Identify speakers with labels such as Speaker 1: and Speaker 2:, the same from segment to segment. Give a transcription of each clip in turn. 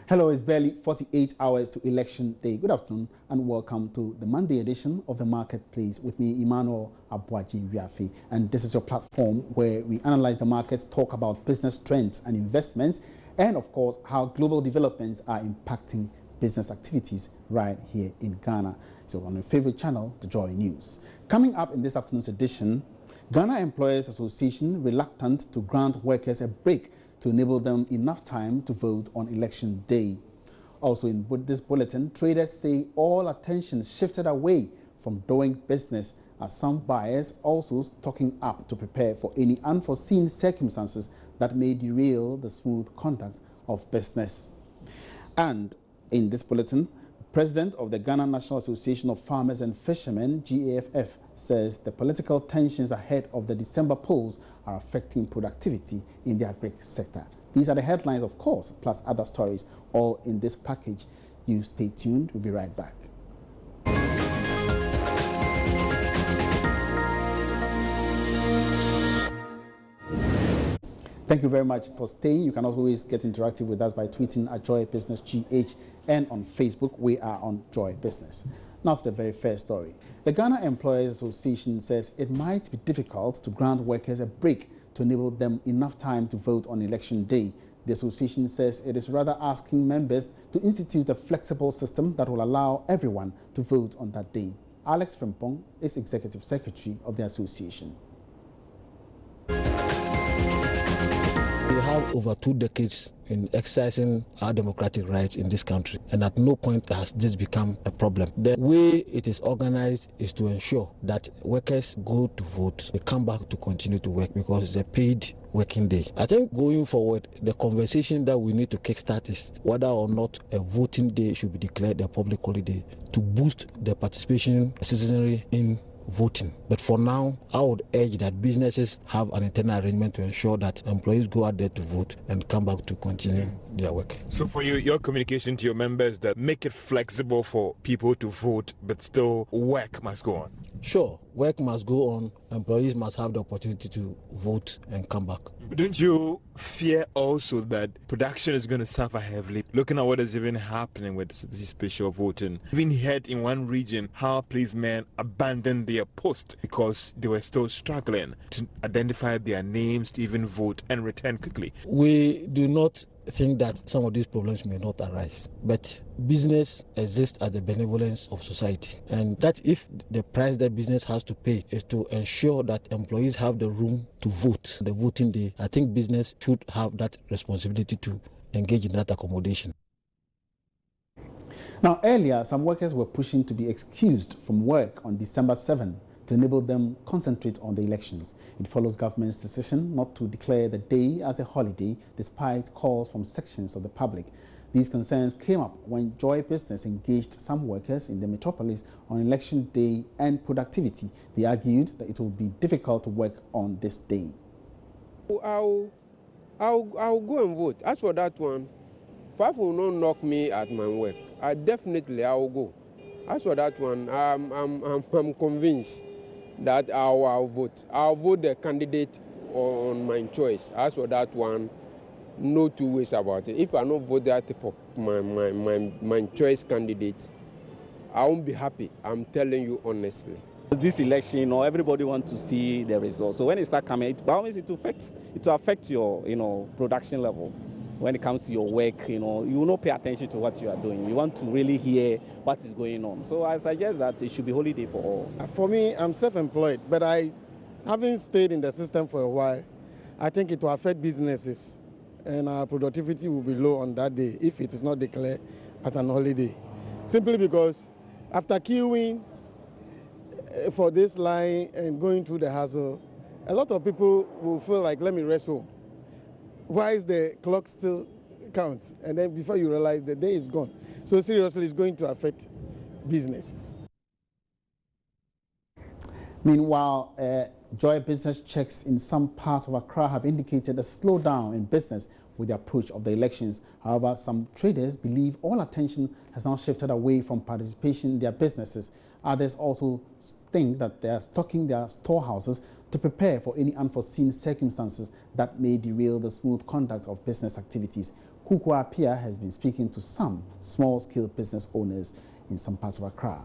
Speaker 1: Hello, it's barely 48 hours to election day. Good afternoon and welcome to the Monday edition of the Marketplace with me, Emmanuel Abuaji-Wiafe. And this is your platform where we analyze the markets, talk about business trends and investments, and of course, how global developments are impacting business activities right here in Ghana. So on your favorite channel, The Joy News. Coming up in this afternoon's edition, Ghana Employers Association reluctant to grant workers a break to enable them enough time to vote on election day. Also in this bulletin, traders say all attention shifted away from doing business as some buyers also stocking up to prepare for any unforeseen circumstances that may derail the smooth conduct of business. And in this bulletin, President of the Ghana National Association of Farmers and Fishermen, GAFF, says the political tensions ahead of the December polls are affecting productivity in the agri sector. These are the headlines, of course, plus other stories, all in this package. You stay tuned. We'll be right back. Thank you very much for staying. You can always get interactive with us by tweeting at Joy Business GH, and on Facebook, we are on Joy Business. Now to the very first story. The Ghana Employers Association says it might be difficult to grant workers a break to enable them enough time to vote on election day. The association says it is rather asking members to institute a flexible system that will allow everyone to vote on that day. Alex Frimpong is Executive Secretary of the association.
Speaker 2: We have over 2 decades in exercising our democratic rights in this country, and at no point has this become a problem. The way it is organized is to ensure that workers go to vote, they come back to continue to work because it's a paid working day. I think going forward, the conversation that we need to kickstart is whether or not a voting day should be declared a public holiday to boost the participation citizenry in voting. But for now, I would urge that businesses have an internal arrangement to ensure that employees go out there to vote and come back to continue their work.
Speaker 3: So for you, your communication to your members that make it flexible for people to vote, but still work must go on?
Speaker 2: Sure, work must go on. Employees must have the opportunity to vote and come back.
Speaker 3: But don't you fear also that production is going to suffer heavily? Looking at what is even happening with this special voting. Even heard in one region how policemen abandoned their post because they were still struggling to identify their names, to even vote and return quickly.
Speaker 2: We do not think that some of these problems may not arise, but business exists at the benevolence of society, and that if the price that business has to pay is to ensure that employees have the room to vote the voting day, I think business should have that responsibility to engage in that accommodation.
Speaker 1: Now, earlier, some workers were pushing to be excused from work on December 7 to enable them concentrate on the elections. It follows government's decision not to declare the day as a holiday despite calls from sections of the public. These concerns came up when Joy Business engaged some workers in the metropolis on election day and productivity. They argued that it would be difficult to work on this day.
Speaker 4: I'll go and vote. As for that one, 5 will not knock me at my work. I will go. As for that one, I'm convinced that I'll vote. I'll vote the candidate on my choice. As for that one, no 2 ways about it. If I don't vote that for my choice candidate, I won't be happy. I'm telling you honestly.
Speaker 5: This election, everybody wants to see the results. So when it starts coming, it will affect your, production level. When it comes to your work, you will not pay attention to what you are doing. You want to really hear what is going on. So I suggest that it should be holiday for all.
Speaker 6: For me, I'm self-employed, but having stayed in the system for a while, I think it will affect businesses, and our productivity will be low on that day if it is not declared as an holiday. Simply because after queuing for this line and going through the hassle, a lot of people will feel like, let me rest home. Why is the clock still counts? And then before you realize the day is gone. So seriously, it's going to affect businesses.
Speaker 1: Meanwhile, Joy Business checks in some parts of Accra have indicated a slowdown in business with the approach of the elections. However, some traders believe all attention has now shifted away from participation in their businesses. Others also think that they are stocking their storehouses to prepare for any unforeseen circumstances that may derail the smooth conduct of business activities. Kuku Appiah has been speaking to some small-scale business owners in some parts of Accra.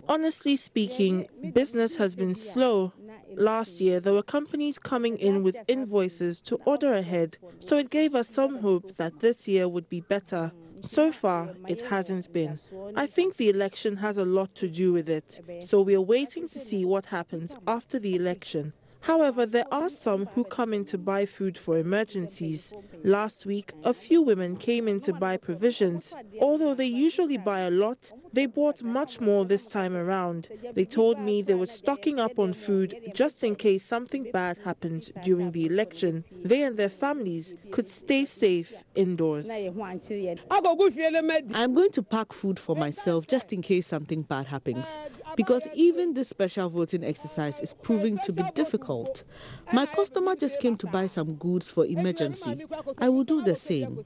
Speaker 7: Honestly speaking, business has been slow. Last year, there were companies coming in with invoices to order ahead, so it gave us some hope that this year would be better. So far, it hasn't been. I think the election has a lot to do with it, so we're waiting to see what happens after the election. However, there are some who come in to buy food for emergencies. Last week, a few women came in to buy provisions. Although they usually buy a lot, they bought much more this time around. They told me they were stocking up on food just in case something bad happened during the election. They and their families could stay safe indoors.
Speaker 8: I'm going to pack food for myself just in case something bad happens, because even this special voting exercise is proving to be difficult. My customer just came to buy some goods for emergency. I will do the same.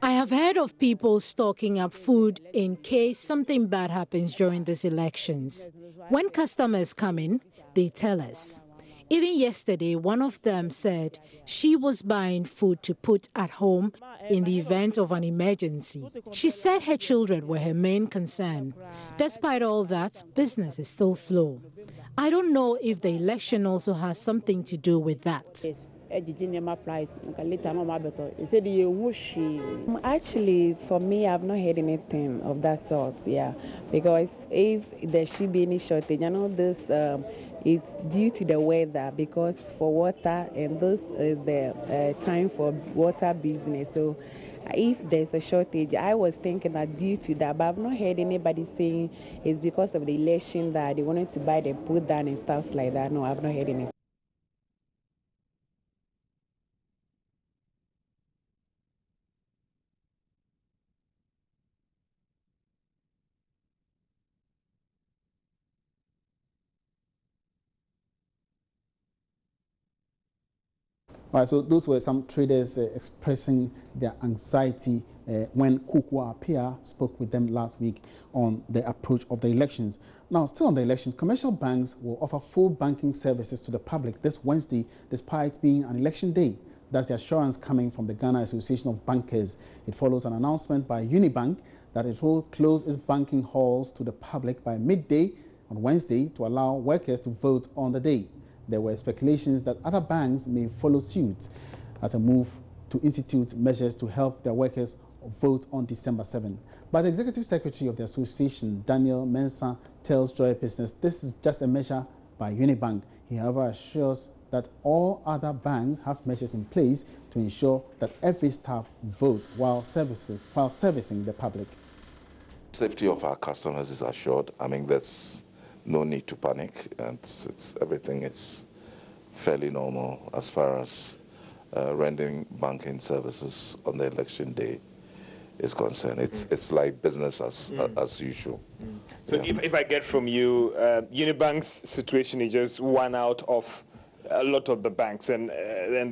Speaker 9: I have heard of people stocking up food in case something bad happens during these elections. When customers come in, they tell us. Even yesterday, one of them said she was buying food to put at home in the event of an emergency. She said her children were her main concern. Despite all that, business is still slow. I don't know if the election also has something to do with that.
Speaker 10: Actually, for me, I've not heard anything of that sort, because if there should be any shortage, it's due to the weather, because for water, and this is the time for water business. So if there's a shortage, I was thinking that due to that, but I've not heard anybody saying it's because of the election that they wanted to buy the put down and stuff like that. No, I've not heard anything.
Speaker 1: All right, so those were some traders expressing their anxiety when Kuku Appiah spoke with them last week on the approach of the elections. Now, still on the elections, commercial banks will offer full banking services to the public this Wednesday, despite being an election day. That's the assurance coming from the Ghana Association of Bankers. It follows an announcement by Unibank that it will close its banking halls to the public by midday on Wednesday to allow workers to vote on the day. There were speculations that other banks may follow suit as a move to institute measures to help their workers vote on December 7. But the Executive Secretary of the Association, Daniel Mensah, tells Joy Business this is just a measure by Unibank. He, however, assures that all other banks have measures in place to ensure that every staff votes while servicing the public.
Speaker 11: Safety of our customers is assured. I mean, there's no need to panic, and everything is fairly normal as far as rendering banking services on the election day is concerned. It's like business as usual.
Speaker 3: So if I get from you, Unibank's situation is just one out of a lot of the banks, and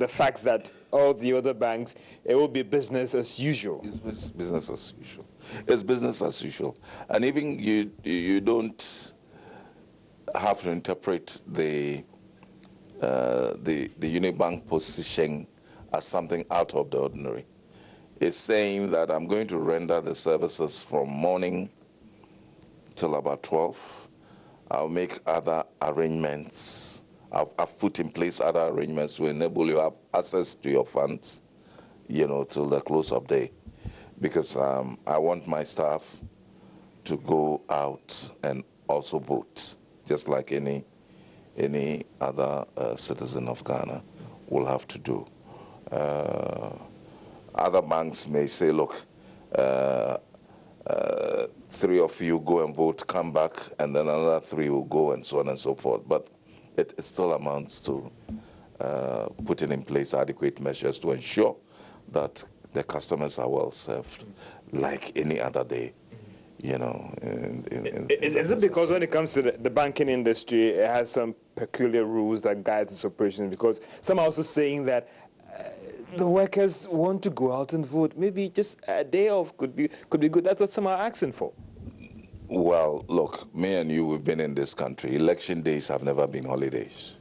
Speaker 3: the fact that all the other banks, it will be business as usual.
Speaker 11: It's business as usual. It's business as usual, and even you don't have to interpret the Unibank position as something out of the ordinary. It's saying that I'm going to render the services from morning till about 12. I'll make other arrangements. I've put in place other arrangements to enable you to have access to your funds, till the close of day, because I want my staff to go out and also vote, just like any other citizen of Ghana will have to do. Other banks may say, look, 3 of you go and vote, come back, and then another 3 will go, and so on and so forth. But it still amounts to putting in place adequate measures to ensure that the customers are well served, like any other day.
Speaker 3: Is it because when it comes to the banking industry, it has some peculiar rules that guide its operation? Because some are also saying that the workers want to go out and vote. Maybe just a day off could be good. That's what some are asking for.
Speaker 11: Well, look, me and you, we've been in this country. Election days have never been holidays.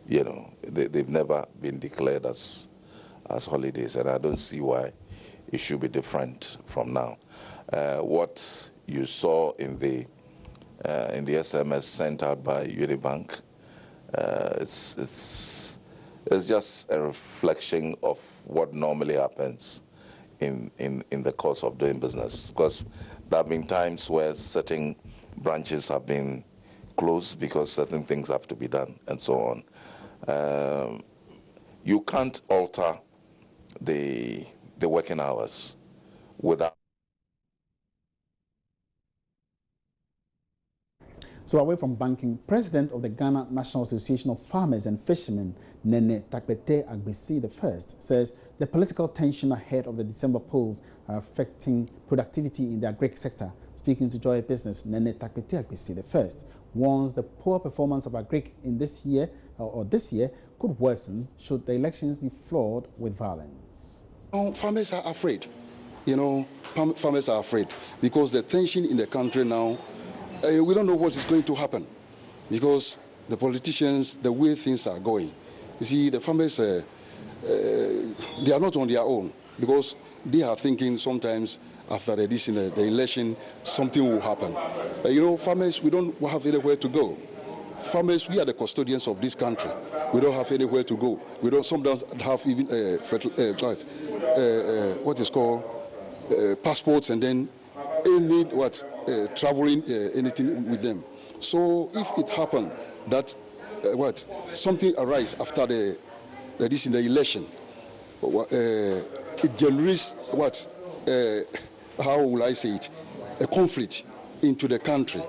Speaker 11: You know, they've never been declared as holidays, and I don't see why it should be different from now. What you saw in the SMS sent out by Unibank, it's just a reflection of what normally happens in the course of doing business, because there have been times where certain branches have been closed because certain things have to be done and so on. You can't alter the working hours without.
Speaker 1: So away from banking, President of the Ghana National Association of Farmers and Fishermen, Nene Takpete Agbesi I, says the political tension ahead of the December polls are affecting productivity in the agri sector. Speaking to Joy Business, Nene Takpete Agbesi I warns the poor performance of agri in this year could worsen should the elections be flawed with violence.
Speaker 12: Farmers are afraid. You know, farmers are afraid because the tension in the country now, we don't know what is going to happen because the politicians, the way things are going. You see, the farmers, they are not on their own because they are thinking sometimes after the election, something will happen. You know, farmers, we don't have anywhere to go. Farmers, we are the custodians of this country. We don't have anywhere to go. We don't sometimes have even what is called passports, and then any traveling anything with them. So if it happened that something arise after the election, it generates how will I say it, a conflict into the country.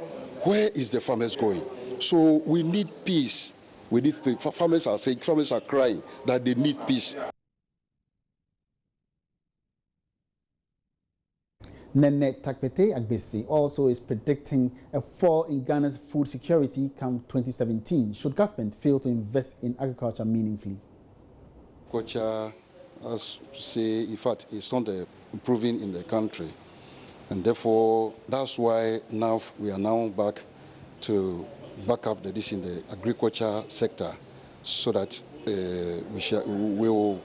Speaker 12: Where is the farmers going? So we need peace. We need peace. Farmers are saying, farmers are crying that they need peace.
Speaker 1: Nene Takpete Agbesi also is predicting a fall in Ghana's food security come 2017 should government fail to invest in agriculture meaningfully.
Speaker 12: Agriculture, as say, in fact, it's not improving in the country, and therefore that's why now we are now back to back up this in the agriculture sector, so that we will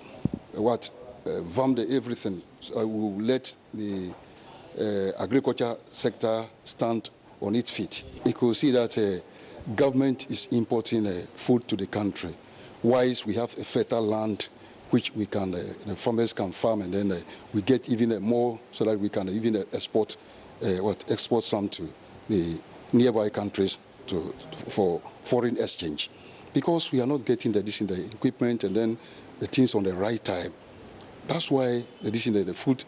Speaker 12: vamp everything. So we will let the agriculture sector stand on its feet. You could see that government is importing food to the country. Whilst we have a fertile land which we can, the farmers can farm, and then we get even more so that we can even export some to the nearby countries for foreign exchange. Because we are not getting the equipment and then the things on the right time. That's why the food,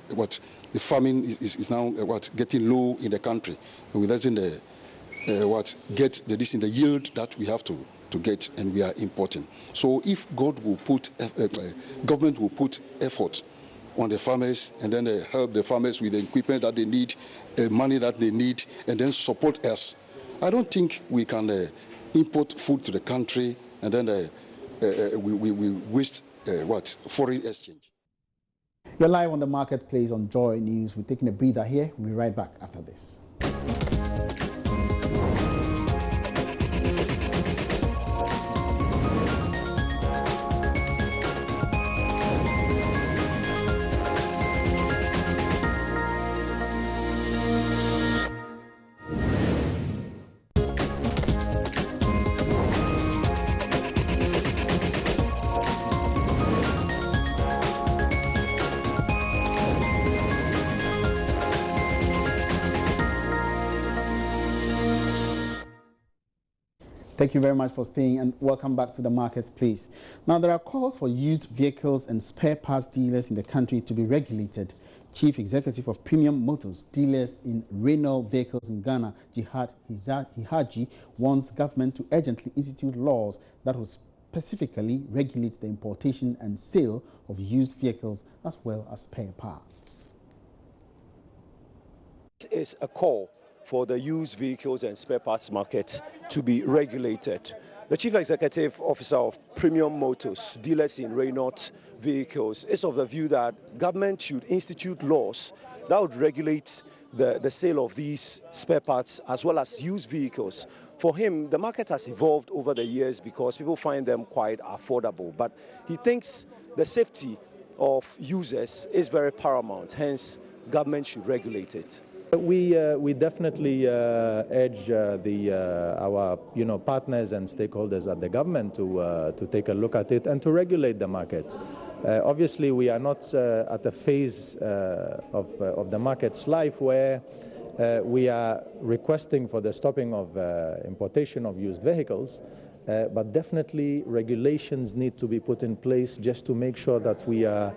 Speaker 12: the farming is now getting low in the country, and we doesn't get the yield that we have to get, and we are importing. So if government will put effort on the farmers, and then help the farmers with the equipment that they need, money that they need, and then support us, I don't think we can import food to the country and then we waste foreign exchange.
Speaker 1: You're live on the Marketplace on Joy News. We're taking a breather here. We'll be right back after this. Thank you very much for staying, and welcome back to the Marketplace. Now, there are calls for used vehicles and spare parts dealers in the country to be regulated. Chief Executive of Premium Motors Dealers in Renault Vehicles in Ghana, Jihad Hihaji, wants government to urgently institute laws that will specifically regulate the importation and sale of used vehicles as well as spare parts.
Speaker 13: This is a call for the used vehicles and spare parts market to be regulated. The Chief Executive Officer of Premium Motors Dealers in Renault Vehicles is of the view that government should institute laws that would regulate the sale of these spare parts as well as used vehicles. For him, the market has evolved over the years because people find them quite affordable. But he thinks the safety of users is very paramount, hence government should regulate it.
Speaker 14: We definitely urge our partners and stakeholders at the government to take a look at it and to regulate the market. Obviously, we are not at a phase of the market's life where we are requesting for the stopping of importation of used vehicles. But definitely regulations need to be put in place just to make sure that we are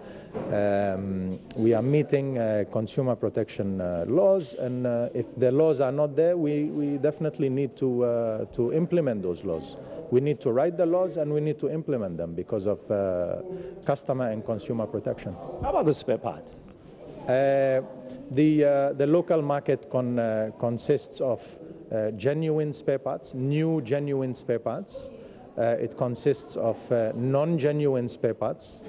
Speaker 14: meeting consumer protection laws, and if the laws are not there, we definitely need to implement those laws. We need to write the laws and we need to implement them because of customer and consumer protection.
Speaker 13: How about the spare parts?
Speaker 14: The local market consists of genuine spare parts, new genuine spare parts. It consists of non-genuine spare parts,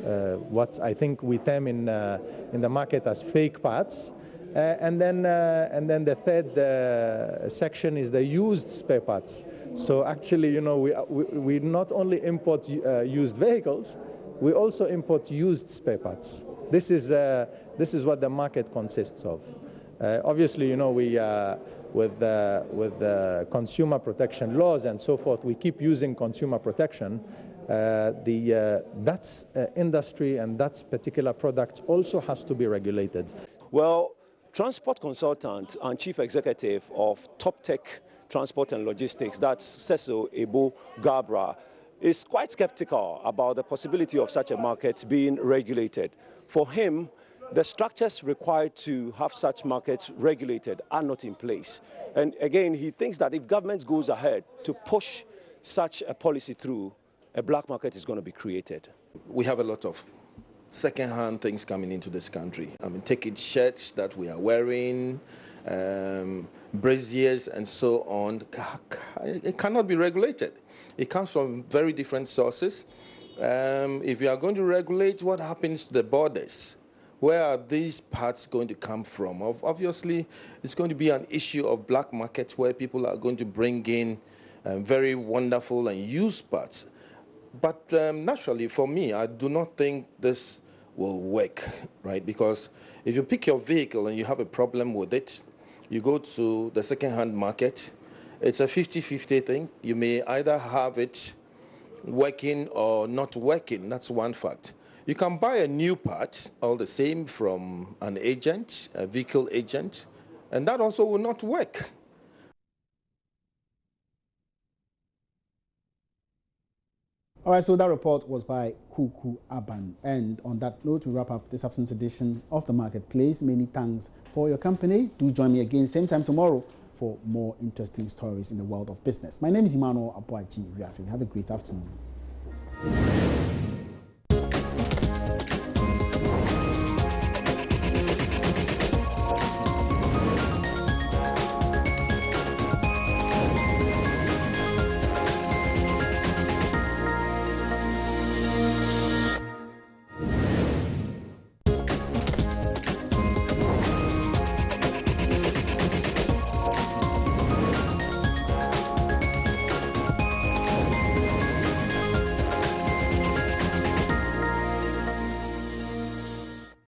Speaker 14: what I think we term in the market as fake parts. And then the third section is the used spare parts. So actually, we not only import used vehicles, we also import used spare parts. This is what the market consists of. Obviously, we with the consumer protection laws and so forth, we keep using consumer protection. That industry and that particular product also has to be regulated.
Speaker 13: Well, transport consultant and chief executive of Top Tech Transport and Logistics, that's Cecil Ebo Gabra, is quite skeptical about the possibility of such a market being regulated. For him, the structures required to have such markets regulated are not in place. And again, he thinks that if government goes ahead to push such a policy through, a black market is going to be created.
Speaker 15: We have a lot of second-hand things coming into this country. I mean, take it shirts that we are wearing, braziers and so on. It cannot be regulated. It comes from very different sources. If you are going to regulate, what happens to the borders? Where are these parts going to come from? Obviously, it's going to be an issue of black market where people are going to bring in very wonderful and used parts. But naturally, for me, I do not think this will work, right? Because if you pick your vehicle and you have a problem with it, you go to the second-hand market, it's a 50-50 thing. You may either have it working or not working. That's one fact. You can buy a new part, all the same, from an agent, a vehicle agent, and that also will not work.
Speaker 1: All right, so that report was by Kuku Aban. And on that note, we wrap up this afternoon's edition of The Marketplace. Many thanks for your company. Do join me again same time tomorrow for more interesting stories in the world of business. My name is Emmanuel Abuaji Riafi. Have a great afternoon.